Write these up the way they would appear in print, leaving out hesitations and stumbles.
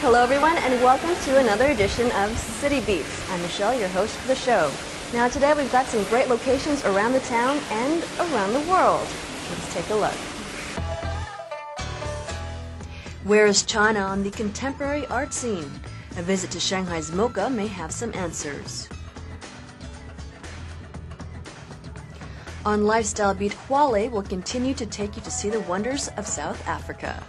Hello everyone and welcome to another edition of City Beats. I'm Michelle, your host for the show. Now today we've got some great locations around the town and around the world. Let's take a look. Where is China on the contemporary art scene? A visit to Shanghai's MoCA may have some answers. On Lifestyle Beat, Huale will continue to take you to see the wonders of South Africa.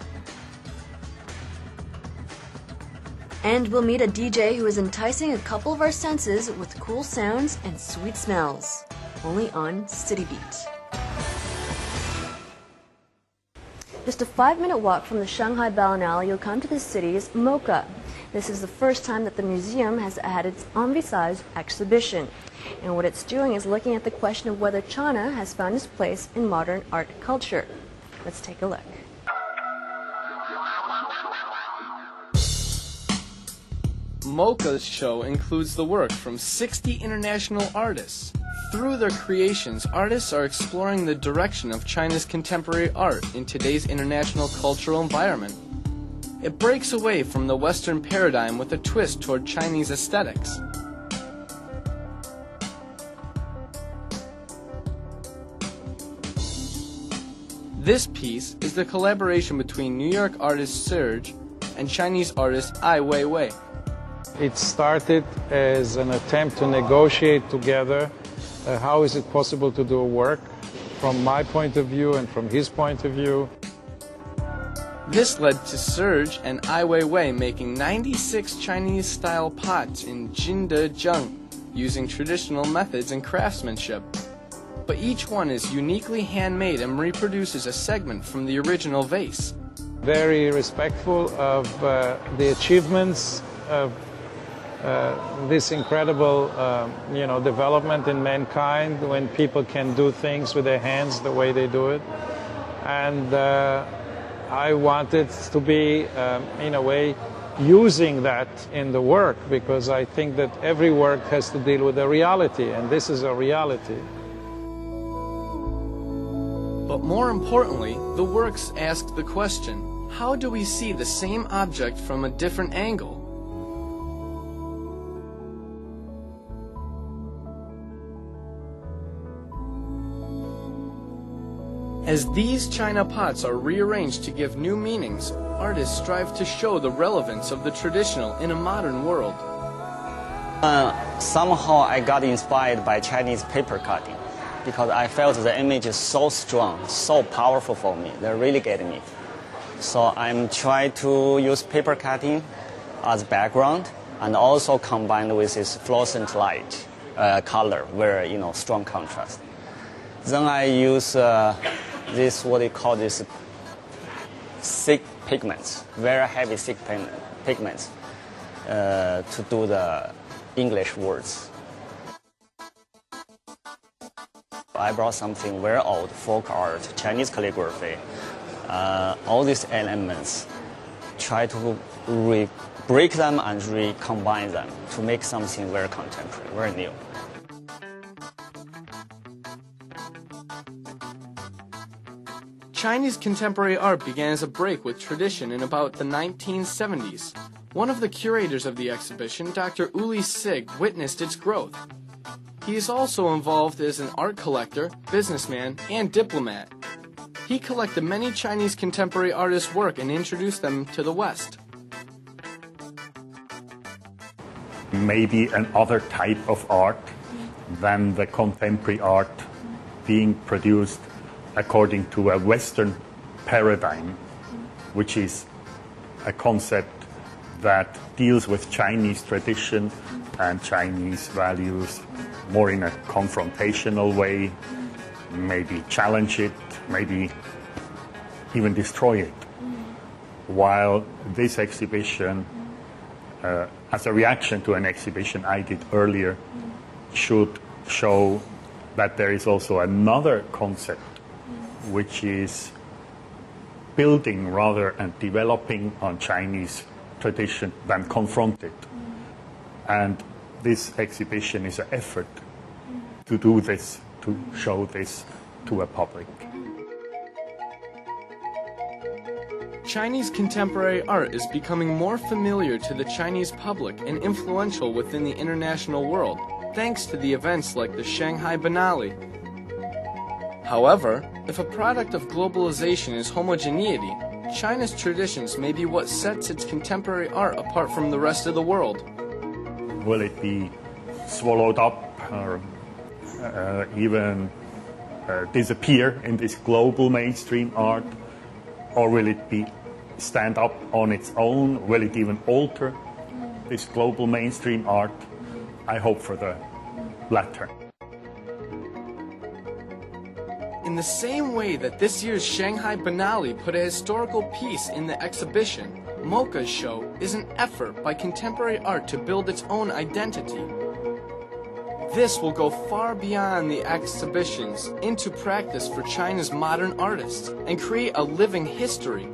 And we'll meet a DJ who is enticing a couple of our senses with cool sounds and sweet smells. Only on City Beat. Just a 5-minute walk from the Shanghai Biennale, you'll come to the city's MoCA. This is the first time that the museum has had its envisage exhibition. And what it's doing is looking at the question of whether China has found its place in modern art culture. Let's take a look. MoCA's show includes the work from 60 international artists. Through their creations, artists are exploring the direction of China's contemporary art in today's international cultural environment. It breaks away from the Western paradigm with a twist toward Chinese aesthetics. This piece is the collaboration between New York artist Serge and Chinese artist Ai Weiwei. It started as an attempt to negotiate together how is it possible to do work from my point of view and from his point of view. This led to Serge and Ai Weiwei making 96 Chinese-style pots in Jindezheng using traditional methods and craftsmanship. But each one is uniquely handmade and reproduces a segment from the original vase. Very respectful of the achievements of this incredible, development in mankind when people can do things with their hands the way they do it. And I wanted to be, in a way, using that in the work because I think that every work has to deal with a reality, and this is a reality. But more importantly, the works ask the question, how do we see the same object from a different angle? As these china pots are rearranged to give new meanings, artists strive to show the relevance of the traditional in a modern world. Somehow I got inspired by Chinese paper cutting because I felt the image is so strong, so powerful for me. They really get me. So I'm trying to use paper cutting as background and also combined with this fluorescent light color, very strong contrast. Then I use this, what they call this, thick pigments, very heavy thick pigments to do the English words. I brought something very old, folk art, Chinese calligraphy, all these elements, try to break them and recombine them to make something very contemporary, very new. Chinese contemporary art began as a break with tradition in about the 1970s. One of the curators of the exhibition, Dr. Uli Sig, witnessed its growth. He is also involved as an art collector, businessman, and diplomat. He collected many Chinese contemporary artists' work and introduced them to the West. Maybe another type of art than the contemporary art being produced according to a Western paradigm, which is a concept that deals with Chinese tradition and Chinese values more in a confrontational way, maybe challenge it, maybe even destroy it. While this exhibition, as a reaction to an exhibition I did earlier, should show that there is also another concept which is building rather and developing on Chinese tradition than confront it. And this exhibition is an effort to do this, to show this to a public. Chinese contemporary art is becoming more familiar to the Chinese public and influential within the international world, thanks to the events like the Shanghai Biennale. However, if a product of globalization is homogeneity, China's traditions may be what sets its contemporary art apart from the rest of the world. Will it be swallowed up or even disappear in this global mainstream art? Or will it stand up on its own? Will it even alter this global mainstream art? I hope for the latter. In the same way that this year's Shanghai Biennale put a historical piece in the exhibition, MoCA's show is an effort by contemporary art to build its own identity. This will go far beyond the exhibitions into practice for China's modern artists and create a living history